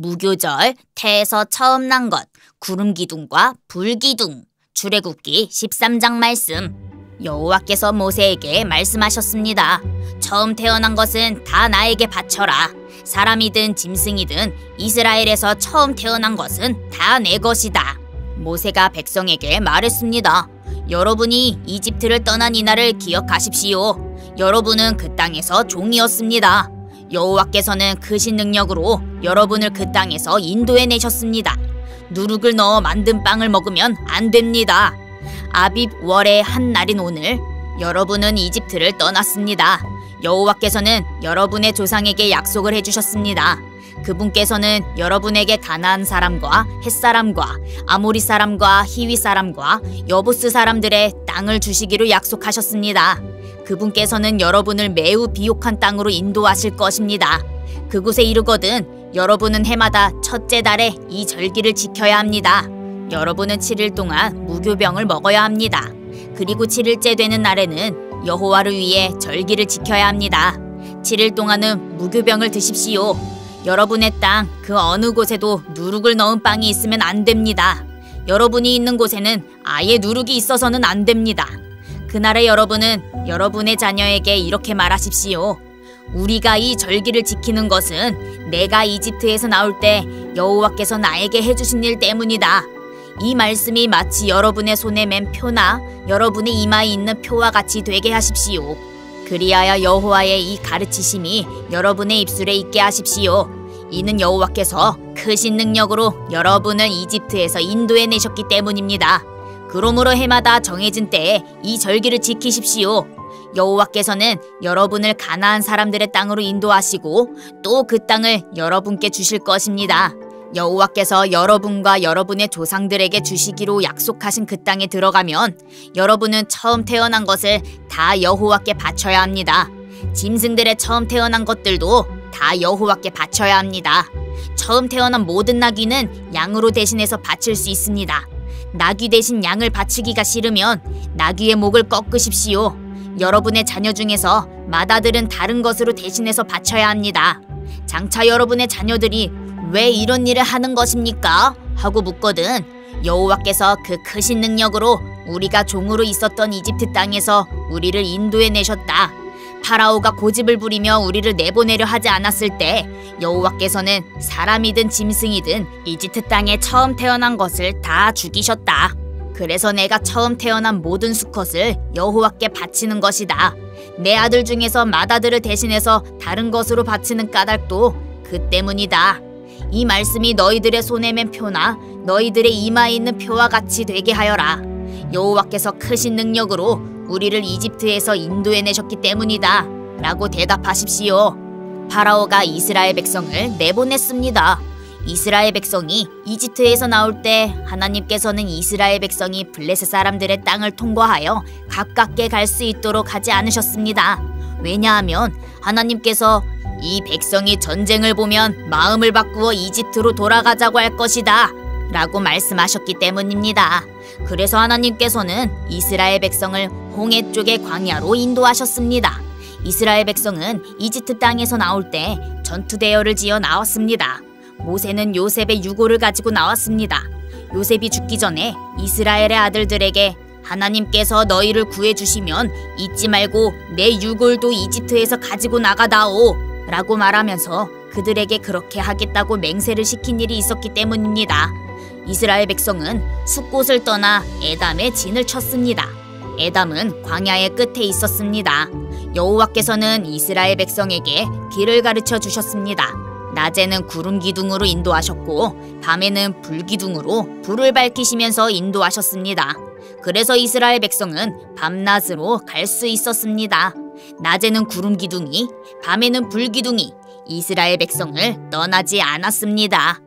무교절, 태에서 처음 난 것, 구름기둥과 불기둥. 출애굽기 13장 말씀. 여호와께서 모세에게 말씀하셨습니다. 처음 태어난 것은 다 나에게 바쳐라. 사람이든 짐승이든 이스라엘에서 처음 태어난 것은 다 내 것이다. 모세가 백성에게 말했습니다. 여러분이 이집트를 떠난 이날을 기억하십시오. 여러분은 그 땅에서 종이었습니다. 여호와께서는 크신 능력으로 여러분을 그 땅에서 인도해내셨습니다. 누룩을 넣어 만든 빵을 먹으면 안 됩니다. 아빕 월의 한 날인 오늘 여러분은 이집트를 떠났습니다. 여호와께서는 여러분의 조상에게 약속을 해주셨습니다. 그분께서는 여러분에게 가나안 사람과 헷사람과 아모리 사람과 히위 사람과 여부스 사람들의 땅을 주시기로 약속하셨습니다. 그분께서는 여러분을 매우 비옥한 땅으로 인도하실 것입니다. 그곳에 이르거든 여러분은 해마다 첫째 달에 이 절기를 지켜야 합니다. 여러분은 7일 동안 무교병을 먹어야 합니다. 그리고 7일째 되는 날에는 여호와를 위해 절기를 지켜야 합니다. 7일 동안은 무교병을 드십시오. 여러분의 땅 그 어느 곳에도 누룩을 넣은 빵이 있으면 안 됩니다. 여러분이 있는 곳에는 아예 누룩이 있어서는 안 됩니다. 그날에 여러분은 여러분의 자녀에게 이렇게 말하십시오. 우리가 이 절기를 지키는 것은 내가 이집트에서 나올 때 여호와께서 나에게 해주신 일 때문이다. 이 말씀이 마치 여러분의 손에 맨 표나 여러분의 이마에 있는 표와 같이 되게 하십시오. 그리하여 여호와의 이 가르치심이 여러분의 입술에 있게 하십시오. 이는 여호와께서 크신 능력으로 여러분을 이집트에서 인도해내셨기 때문입니다. 그러므로 해마다 정해진 때에 이 절기를 지키십시오. 여호와께서는 여러분을 가나안 사람들의 땅으로 인도하시고 또 그 땅을 여러분께 주실 것입니다. 여호와께서 여러분과 여러분의 조상들에게 주시기로 약속하신 그 땅에 들어가면 여러분은 처음 태어난 것을 다 여호와께 바쳐야 합니다. 짐승들의 처음 태어난 것들도 다 여호와께 바쳐야 합니다. 처음 태어난 모든 나귀는 양으로 대신해서 바칠 수 있습니다. 나귀 대신 양을 바치기가 싫으면 나귀의 목을 꺾으십시오. 여러분의 자녀 중에서 맏아들은 다른 것으로 대신해서 바쳐야 합니다. 장차 여러분의 자녀들이 왜 이런 일을 하는 것입니까? 하고 묻거든 여호와께서 그 크신 능력으로 우리가 종으로 있었던 이집트 땅에서 우리를 인도해내셨다. 파라오가 고집을 부리며 우리를 내보내려 하지 않았을 때 여호와께서는 사람이든 짐승이든 이집트 땅에 처음 태어난 것을 다 죽이셨다. 그래서 내가 처음 태어난 모든 수컷을 여호와께 바치는 것이다. 내 아들 중에서 맏아들을 대신해서 다른 것으로 바치는 까닭도 그 때문이다. 이 말씀이 너희들의 손에 맨 표나 너희들의 이마에 있는 표와 같이 되게 하여라. 여호와께서 크신 능력으로 우리를 이집트에서 인도해내셨기 때문이다. 라고 대답하십시오. 파라오가 이스라엘 백성을 내보냈습니다. 이스라엘 백성이 이집트에서 나올 때 하나님께서는 이스라엘 백성이 블레셋 사람들의 땅을 통과하여 가깝게 갈 수 있도록 하지 않으셨습니다. 왜냐하면 하나님께서 이 백성이 전쟁을 보면 마음을 바꾸어 이집트로 돌아가자고 할 것이다 라고 말씀하셨기 때문입니다. 그래서 하나님께서는 이스라엘 백성을 홍해 쪽의 광야로 인도하셨습니다. 이스라엘 백성은 이집트 땅에서 나올 때 전투 대열을 지어 나왔습니다. 모세는 요셉의 유고를 가지고 나왔습니다. 요셉이 죽기 전에 이스라엘의 아들들에게 하나님께서 너희를 구해주시면 잊지 말고 내 유골도 이집트에서 가지고 나가다오 라고 말하면서 그들에게 그렇게 하겠다고 맹세를 시킨 일이 있었기 때문입니다. 이스라엘 백성은 숫곳을 떠나 에담에 진을 쳤습니다. 에담은 광야의 끝에 있었습니다. 여호와께서는 이스라엘 백성에게 길을 가르쳐 주셨습니다. 낮에는 구름 기둥으로 인도하셨고 밤에는 불 기둥으로 불을 밝히시면서 인도하셨습니다. 그래서 이스라엘 백성은 밤낮으로 갈 수 있었습니다. 낮에는 구름 기둥이, 밤에는 불 기둥이 이스라엘 백성을 떠나지 않았습니다.